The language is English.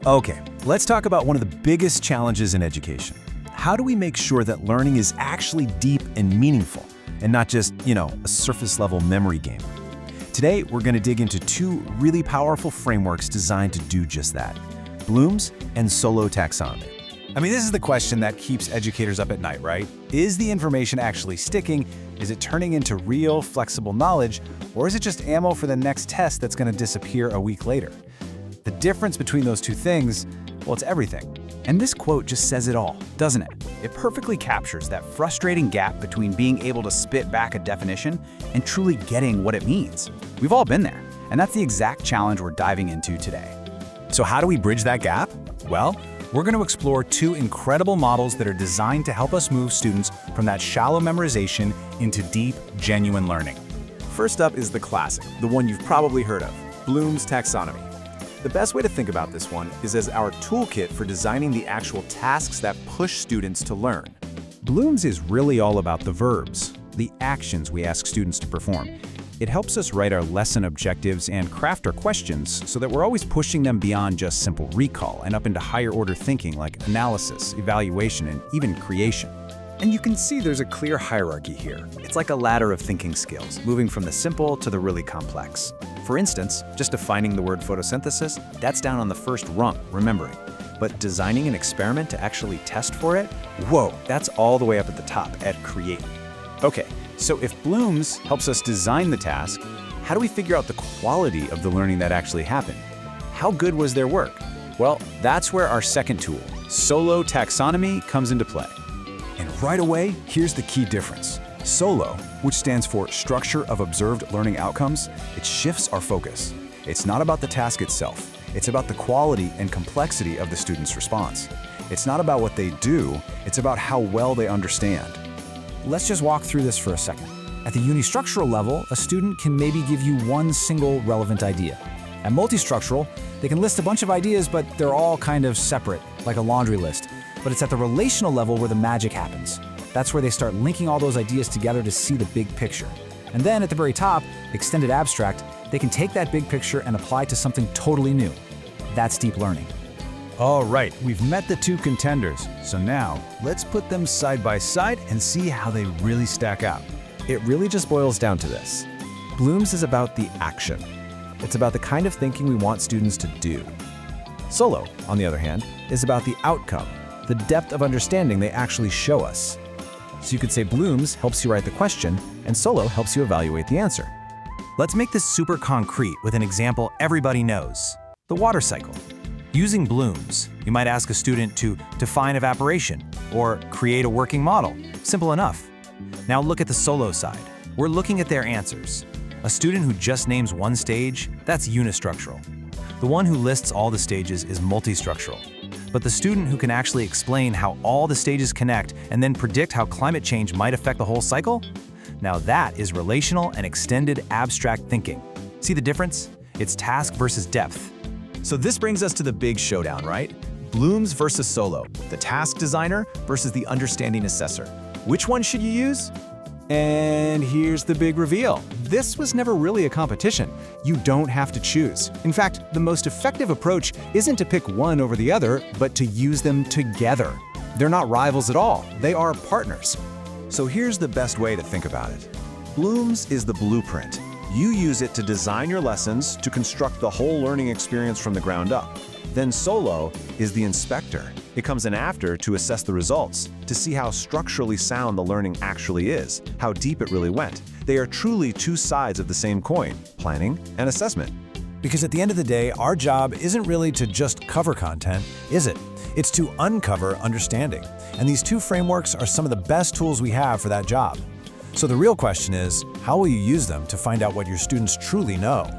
Okay, let's talk about one of the biggest challenges in education. How do we make sure that learning is actually deep and meaningful, and not just, a surface-level memory game? Today, we're going to dig into two really powerful frameworks designed to do just that: Bloom's and Solow taxonomy. I mean, this is the question that keeps educators up at night, right? Is the information actually sticking? Is it turning into real, flexible knowledge? Or is it just ammo for the next test that's going to disappear a week later? The difference between those two things, well, it's everything. And this quote just says it all, doesn't it? It perfectly captures that frustrating gap between being able to spit back a definition and truly getting what it means. We've all been there, and that's the exact challenge we're diving into today. So how do we bridge that gap? Well, we're going to explore two incredible models that are designed to help us move students from that shallow memorization into deep, genuine learning. First up is the classic, the one you've probably heard of, Bloom's taxonomy. The best way to think about this one is as our toolkit for designing the actual tasks that push students to learn. Bloom's is really all about the verbs, the actions we ask students to perform. It helps us write our lesson objectives and craft our questions so that we're always pushing them beyond just simple recall and up into higher order thinking like analysis, evaluation, and even creation. And you can see there's a clear hierarchy here. It's like a ladder of thinking skills, moving from the simple to the really complex. For instance, just defining the word photosynthesis, that's down on the first rung, remembering. But designing an experiment to actually test for it, whoa, that's all the way up at the top, at creating. Okay, so if Bloom's helps us design the task, how do we figure out the quality of the learning that actually happened? How good was their work? Well, that's where our second tool, Solow taxonomy, comes into play. And right away, here's the key difference. Solow, which stands for Structure of Observed Learning Outcomes, it shifts our focus. It's not about the task itself. It's about the quality and complexity of the student's response. It's not about what they do, it's about how well they understand. Let's just walk through this for a second. At the unistructural level, a student can maybe give you one single relevant idea. At multistructural, they can list a bunch of ideas, but they're all kind of separate, like a laundry list. But it's at the relational level where the magic happens. That's where they start linking all those ideas together to see the big picture. And then at the very top, extended abstract, they can take that big picture and apply to something totally new. That's deep learning. All right, we've met the two contenders. So now, let's put them side by side and see how they really stack out. It really just boils down to this. Bloom's is about the action. It's about the kind of thinking we want students to do. Solow, on the other hand, is about the outcome, the depth of understanding they actually show us. So you could say Bloom's helps you write the question, and Solow helps you evaluate the answer. Let's make this super concrete with an example everybody knows: the water cycle. Using Bloom's, you might ask a student to define evaporation or create a working model. Simple enough. Now look at the Solow side. We're looking at their answers. A student who just names one stage, that's unistructural. The one who lists all the stages is multistructural. But the student who can actually explain how all the stages connect and then predict how climate change might affect the whole cycle? Now that is relational and extended abstract thinking. See the difference? It's task versus depth. So this brings us to the big showdown, right? Bloom's versus Solow, the task designer versus the understanding assessor. Which one should you use? And here's the big reveal. This was never really a competition. You don't have to choose. In fact, the most effective approach isn't to pick one over the other, but to use them together. They're not rivals at all. They are partners. So here's the best way to think about it. Bloom's is the blueprint. You use it to design your lessons, to construct the whole learning experience from the ground up. Then Solow is the inspector. It comes in after to assess the results, to see how structurally sound the learning actually is, how deep it really went. They are truly two sides of the same coin: planning and assessment. Because at the end of the day, our job isn't really to just cover content, is it? It's to uncover understanding. And these two frameworks are some of the best tools we have for that job. So the real question is, how will you use them to find out what your students truly know?